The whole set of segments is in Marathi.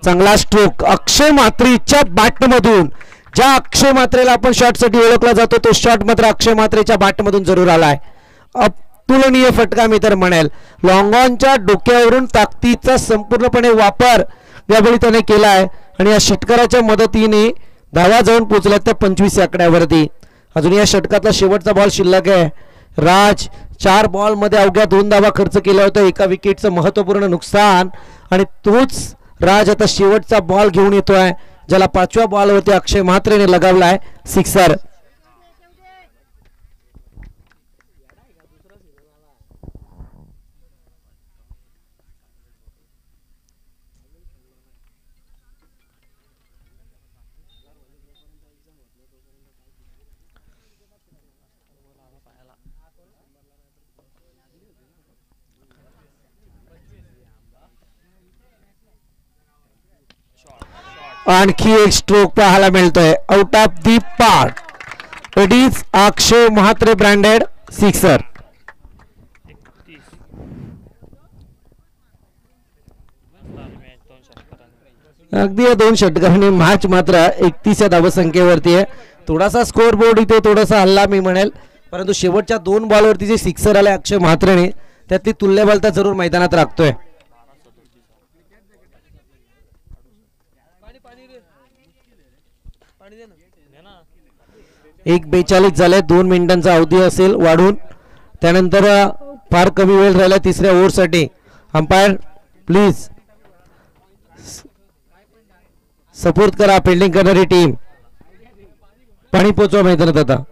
चांगला स्ट्रोक अक्षय मात्रेच्या बॅटमधून. ज्या अक्षय मात्रेला आपण शॉटसाठी ओळखला जातो तो शॉट मात्र अक्षय मात्रेच्या बॅटमधून जरूर आलाय. अतुलनीय फटका मी तर म्हणेल. लॉंग ऑनच्या डोक्यावरून ताकदीचा संपूर्णपणे वापर यावेळी त्याने केलाय आणि या षटकाराच्या मदतीने धावा जाऊन पोहोचल्या त्या 25 आकड्यावरती. अजून या षटकातला शेवटचा बॉल शिल्लक आहे. राज 4 बॉलमध्ये अवघ्या 2 धावा खर्च केल्या होत्या. एका विकेटचं महत्त्वपूर्ण नुकसान आणि तोच राज आता शेवटचा बॉल घेऊन येतोय ज्याला 5व्या बॉलवरती अक्षय म्हात्रेने लगावलाय सिक्सर. आणखी एक स्ट्रोक पाहायला मिळतोय out of the park. It is Akshay Mhatre branded sixer. अगदी या 2 षटकांनी मॅच मात्र 31 या धावसंख्येवरती आहे. थोडासा स्कोर बोर्ड इथे थोडासा हल्ला मी म्हणेल परंतु शेवटच्या 2 बॉलवरती जे सिक्सर आले अक्षय म्हात्रेने त्यातली तुल्यबलता जरूर मैदानात राखतोय. 1:42 झाले. 2 मिनिटांचा अवधी असेल वाढून. त्यानंतर फार कमी वेळ राहिला तिसऱ्या ओव्हरसाठी. अंपायर प्लीज सपोर्ट करा फिल्डिंग करणारी टीम. पाणी पोचवा मैदानात आता.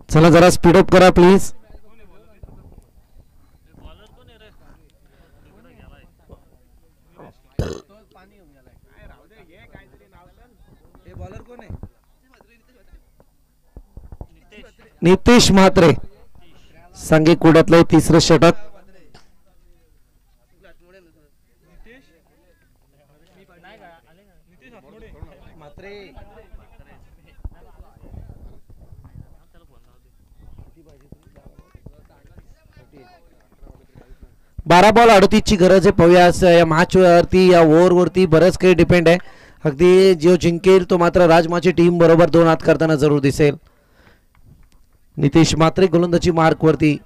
चला जरा स्पीड अप करा प्लीज. नितेश म्हात्रे सांगे कुड्यातलं 3रं षटक. बारा बॉल 38 ची गरज आहे. पाहूया या मॅच वरती या ओव्हर वरती बरंच काही डिपेंड आहे. अगदी जो जिंकेल तो मात्र राजमाची टीम बरोबर 2 हात करताना जरूर दिसेल. नितेश म्हात्रे गोलंदाजी मार्क वरती.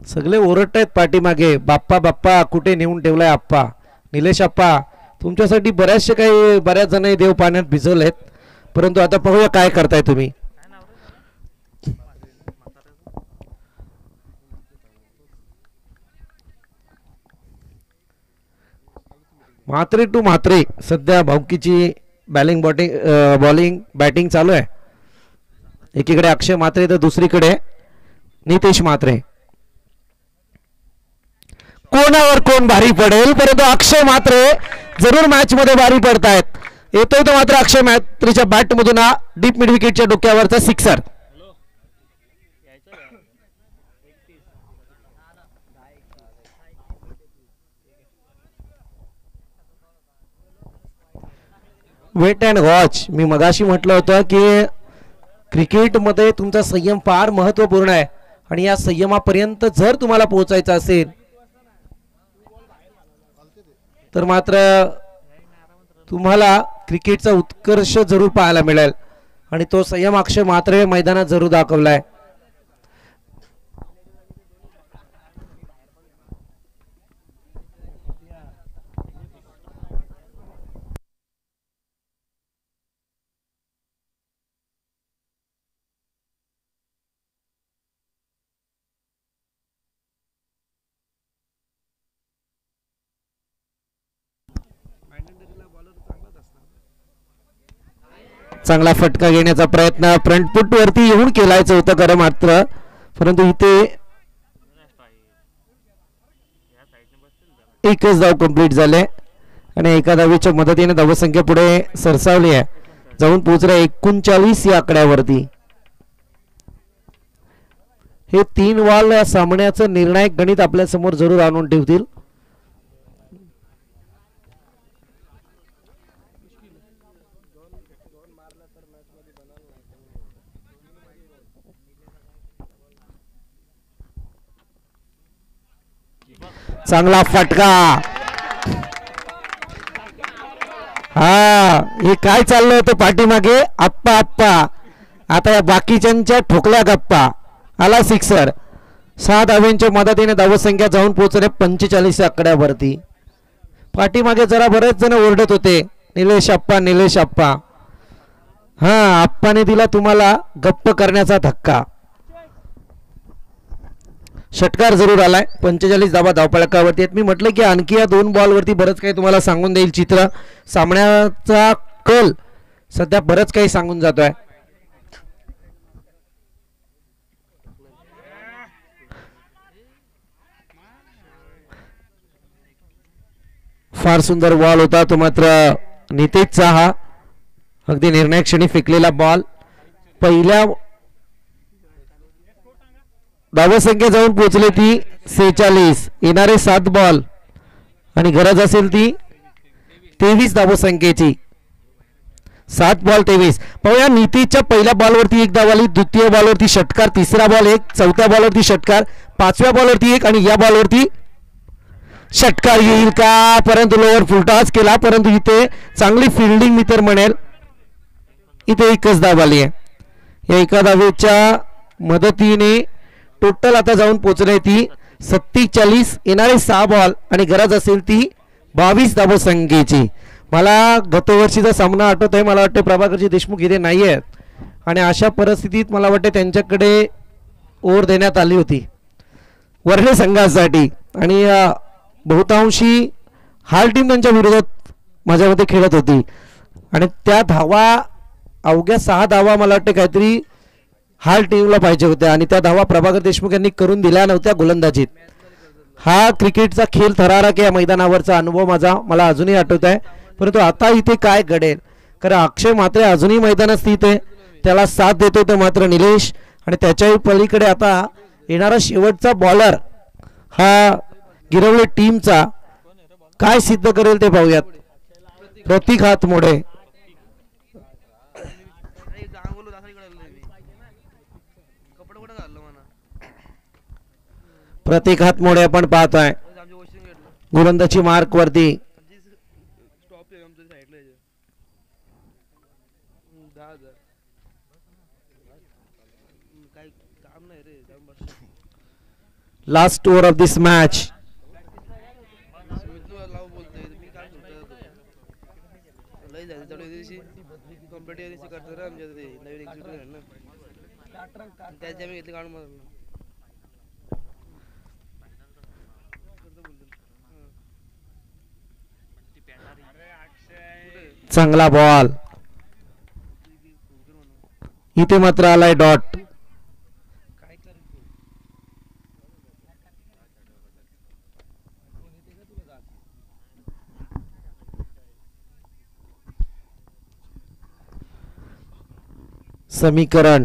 सगळे ओरडतायत पाठीमागे, बाप्पा बाप्पा कुठे नेऊन ठेवलाय आप्पा. निलेश आप्पा, तुमच्यासाठी बऱ्याचशे काही बऱ्याच जण देव पाण्यात भिजवलेत, परंतु आता पाहूया काय करताय तुम्ही. म्हात्रे टू म्हात्रे सध्या भाऊकीची बॉलिंग बॅटिंग चालू आहे. एकीकडे अक्षय म्हात्रे तर दुसरीकडे नितेश म्हात्रे. कोणावर कोण भारी पडेल, परंतु अक्षय म्हात्रे जरूर मॅच मध्ये भारी पडतायत. येतोय तो मात्र अक्षय म्हात्रेच्या बॅट मधून हा डीप मिड विकेटच्या डोक्यावरचा सिक्सर. Wait and watch. मी मगाशी म्हटलं होतं की क्रिकेटमध्ये तुमचा संयम फार महत्त्वपूर्ण आहे आणि या संयमापर्यंत जर तुम्हाला पोहोचायचं असेल तर मात्र तुम्हाला क्रिकेटचा उत्कर्ष जरूर पाहायला मिळेल आणि तो संयम अक्षय म्हात्रे मैदानात जरूर दाखवलाय. चांगला फटका घेण्याचा प्रयत्न फ्रंट फुट वरती येऊन केलायचं होतं खरं मात्र, परंतु इथे एकच धाव कंप्लीट झाले आणि एका धावेच्या मदतीने धावसंख्या पुढे सरसावली आहे, जाऊन पोहोचले 39 या आकड्यावरती. हे 3 बॉल या सामन्याचं निर्णायक गणित आपल्या समोर जरूर आणून ठेवतील. चांगला फटका. हा, हे काय चाललं होतं पाठीमागे, आप्पा आप्पा. आता या बाकीच्यांच्या ठोकल्या गप्पा. आला सिक्सर. 6 धाव्यांच्या मदतीने धावसंख्या जाऊन पोहोचले 45 आकड्यावरती. पाठीमागे जरा बरेच जण ओरडत होते, निलेश आप्पा निलेश आप्पा. हा, आप्पाने दिला तुम्हाला गप्प करण्याचा धक्का. षटकार जरूर आलाय. 45 धावा धावफलकावरती आहेत. मी म्हटलं की आणखी या 2 बॉलवरती बरंच काही तुम्हाला सांगून देईल चित्र. सामन्याचा कल सध्या बरंच काही सांगून जातोय. फार सुंदर बॉल होता तो मात्र नितेशचा. हा अगदी निर्णायक क्षणी फेकलेला बॉल. पहिल्या धावसंख्या जाऊन पोहोचली ती 46. येणारे 7 बॉल आणि गरज असेल ती 23 धावसंख्येची. 7 बॉल 23. पाहूया नितीशच्या पहिल्या बॉलवरती 1 धाव आली, द्वितीय बॉलवरती षटकार, तिसरा बॉल 1, चौथ्या बॉलवरती षटकार, 5व्या बॉलवरती 1 आणि या बॉलवरती षटकार येईल का, परंतु लोअर फुलटॉस केला. परंतु इथे चांगली फिल्डिंग मी तर म्हणेल. इथे एकच धाव आली आहे. या एका धावेच्या मदतीने टोटल आता जाऊन पोहोचले ती 47. येणारे 6 बॉल आणि गरज असेल ती 22 धावसंख्येची. मला गतवर्षीचा सामना आठवत आहे. मला वाटते प्रभाकरजी देशमुख इथे नाही आहेत आणि अशा परिस्थितीत मला वाटते त्यांच्याकडे ओव्हर देण्यात आली होती वर्णे संघासाठी आणि बहुतांशी हाल टीम त्यांच्या विरोधात माझ्या मते खेळत होती आणि त्या धावा अवघ्या 6 धावा मला वाटते काहीतरी हाल टीमला पाहिजे होत्या आणि त्या धावा प्रभाकर देशमुख यांनी करून दिल्या नव्हत्या गोलंदाजीत. हा क्रिकेटचा खेळ थरारक या मैदानावरचा अनुभव मला अजूनही आठवत आहे. परंतु आता इथे काय घडेल, कारण अक्षय म्हात्रे अजूनही मैदानात स्थित आहे, त्याला साथ देतो तो मात्र निलेश आणि त्याच्याही पलीकडे आता येणारा शेवटचा बॉलर हा गिरवले टीमचा काय सिद्ध करेल ते पाहूयात. प्रतीक हातमोडे. प्रतीक हातमोडे आपण पाहतोय गोलंदाजी मार्क वरती. Last over of this match. चांगला बॉल. इथे मात्र आलाय डॉट. समीकरण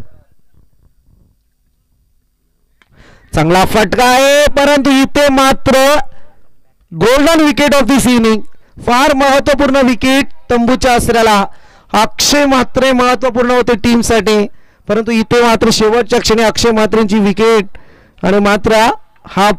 चांगला फटका आहे परंतु इथे मात्र golden wicket of this inning. फार महत्वपूर्ण विकेट तंबूच्या आसऱ्याला. अक्षय म्हात्रे महत्वपूर्ण होते टीमसाठी परंतु इथे मात्र शेवटच्या क्षणी अक्षय म्हात्रेंची विकेट आणि मात्र हा